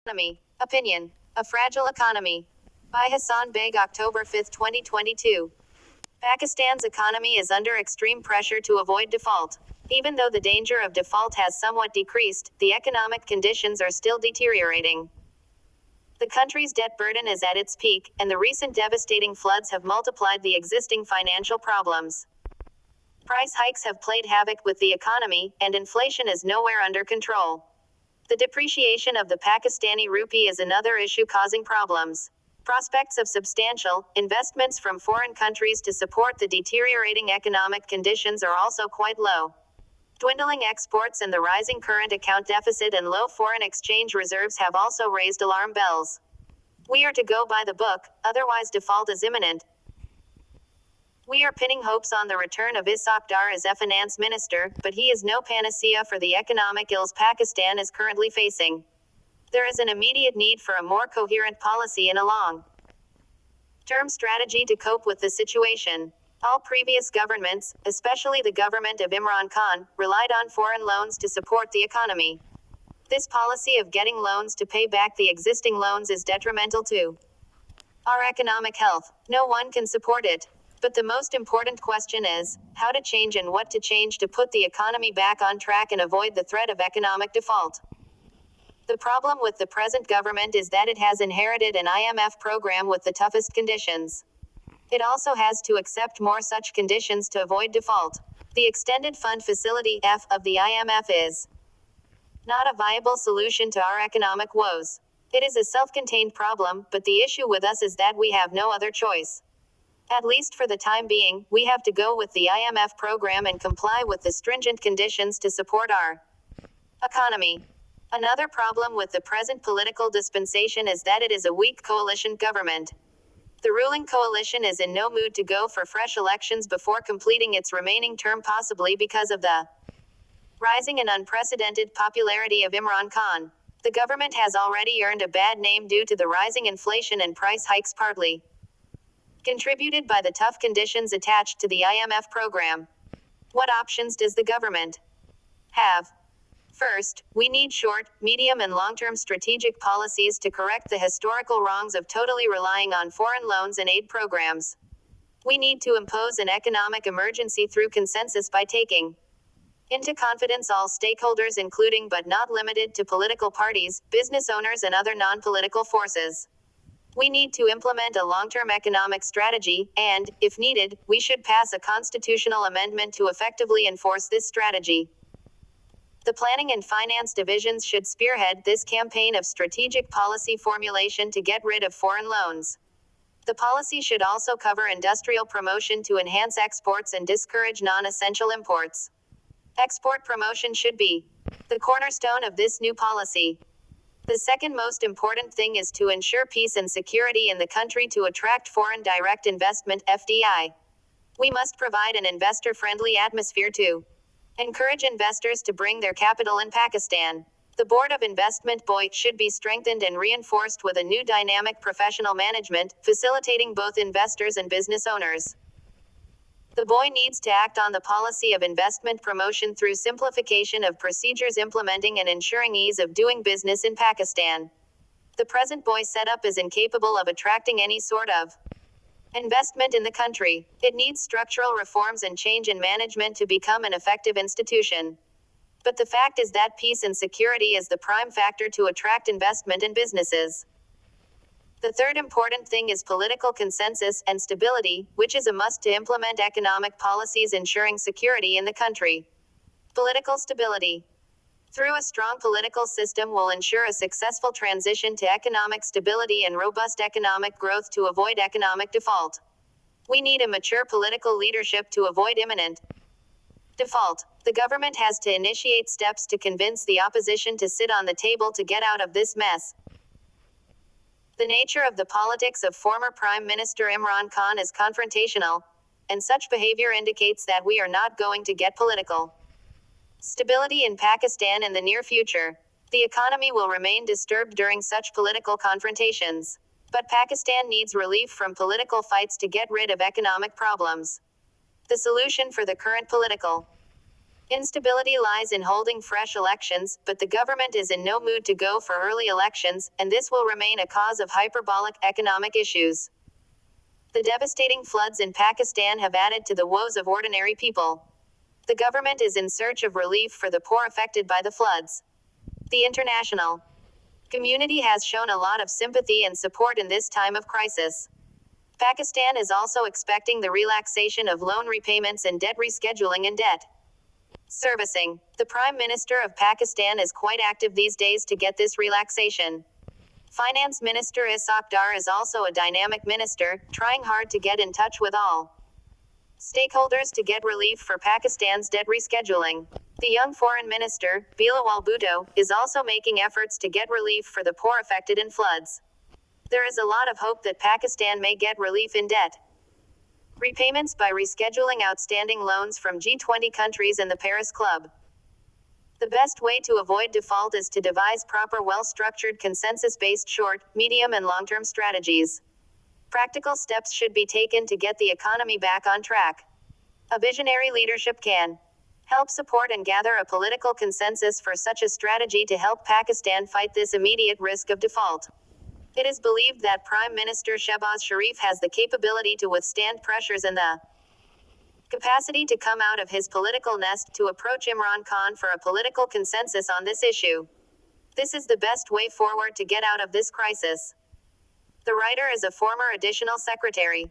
Economy. Opinion. A Fragile Economy. By Hassan Beg, October 5, 2022. Pakistan's economy is under extreme pressure to avoid default. Even though the danger of default has somewhat decreased, the economic conditions are still deteriorating. The country's debt burden is at its peak, and the recent devastating floods have multiplied the existing financial problems. Price hikes have played havoc with the economy, and inflation is nowhere under control. The depreciation of the Pakistani rupee is another issue causing problems. Prospects of substantial investments from foreign countries to support the deteriorating economic conditions are also quite low. Dwindling exports and the rising current account deficit and low foreign exchange reserves have also raised alarm bells. We are to go by the book, otherwise default is imminent. We are pinning hopes on the return of Ishaq Dar as finance minister, but he is no panacea for the economic ills Pakistan is currently facing. There is an immediate need for a more coherent policy and a long-term strategy to cope with the situation. All previous governments, especially the government of Imran Khan, relied on foreign loans to support the economy. This policy of getting loans to pay back the existing loans is detrimental to our economic health. No one can support it. But the most important question is, how to change and what to change to put the economy back on track and avoid the threat of economic default. The problem with the present government is that it has inherited an IMF program with the toughest conditions. It also has to accept more such conditions to avoid default. The Extended Fund Facility (F) of the IMF is not a viable solution to our economic woes. It is a self-contained problem, but the issue with us is that we have no other choice. At least for the time being, we have to go with the IMF program and comply with the stringent conditions to support our economy. Another problem with the present political dispensation is that it is a weak coalition government. The ruling coalition is in no mood to go for fresh elections before completing its remaining term, possibly because of the rising and unprecedented popularity of Imran Khan. The government has already earned a bad name due to the rising inflation and price hikes, partly contributed by the tough conditions attached to the IMF program. What options does the government have? First, we need short, medium and long-term strategic policies to correct the historical wrongs of totally relying on foreign loans and aid programs. We need to impose an economic emergency through consensus by taking into confidence all stakeholders, including but not limited to political parties, business owners and other non-political forces. We need to implement a long-term economic strategy, and, if needed, we should pass a constitutional amendment to effectively enforce this strategy. The Planning and Finance divisions should spearhead this campaign of strategic policy formulation to get rid of foreign loans. The policy should also cover industrial promotion to enhance exports and discourage non-essential imports. Export promotion should be the cornerstone of this new policy. The second most important thing is to ensure peace and security in the country to attract foreign direct investment (FDI). We must provide an investor-friendly atmosphere to encourage investors to bring their capital in Pakistan. The Board of Investment (BOI) should be strengthened and reinforced with a new dynamic professional management, facilitating both investors and business owners. The BOI needs to act on the policy of investment promotion through simplification of procedures, implementing and ensuring ease of doing business in Pakistan. The present BOI setup is incapable of attracting any sort of investment in the country. It needs structural reforms and change in management to become an effective institution. But the fact is that peace and security is the prime factor to attract investment and businesses. The third important thing is political consensus and stability, which is a must to implement economic policies ensuring security in the country. Political stability. Through a strong political system will ensure a successful transition to economic stability and robust economic growth to avoid economic default. We need a mature political leadership to avoid imminent default. The government has to initiate steps to convince the opposition to sit on the table to get out of this mess. The nature of the politics of former Prime Minister Imran Khan is confrontational, and such behavior indicates that we are not going to get political stability in Pakistan in the near future. The economy will remain disturbed during such political confrontations. But Pakistan needs relief from political fights to get rid of economic problems. The solution for the current political Instability lies in holding fresh elections, but the government is in no mood to go for early elections, and this will remain a cause of hyperbolic economic issues. The devastating floods in Pakistan have added to the woes of ordinary people. The government is in search of relief for the poor affected by the floods. The international community has shown a lot of sympathy and support in this time of crisis. Pakistan is also expecting the relaxation of loan repayments and debt rescheduling and debt servicing. The Prime Minister of Pakistan is quite active these days to get this relaxation. Finance Minister Ishaq Dar is also a dynamic minister, trying hard to get in touch with all stakeholders to get relief for Pakistan's debt rescheduling. The young Foreign Minister, Bilawal Bhutto, is also making efforts to get relief for the poor affected in floods. There is a lot of hope that Pakistan may get relief in debt repayments by rescheduling outstanding loans from G20 countries and the Paris Club. The best way to avoid default is to devise proper, well-structured, consensus-based short, medium, and long-term strategies. Practical steps should be taken to get the economy back on track. A visionary leadership can help support and gather a political consensus for such a strategy to help Pakistan fight this immediate risk of default. It is believed that Prime Minister Shehbaz Sharif has the capability to withstand pressures and the capacity to come out of his political nest to approach Imran Khan for a political consensus on this issue. This is the best way forward to get out of this crisis. The writer is a former additional secretary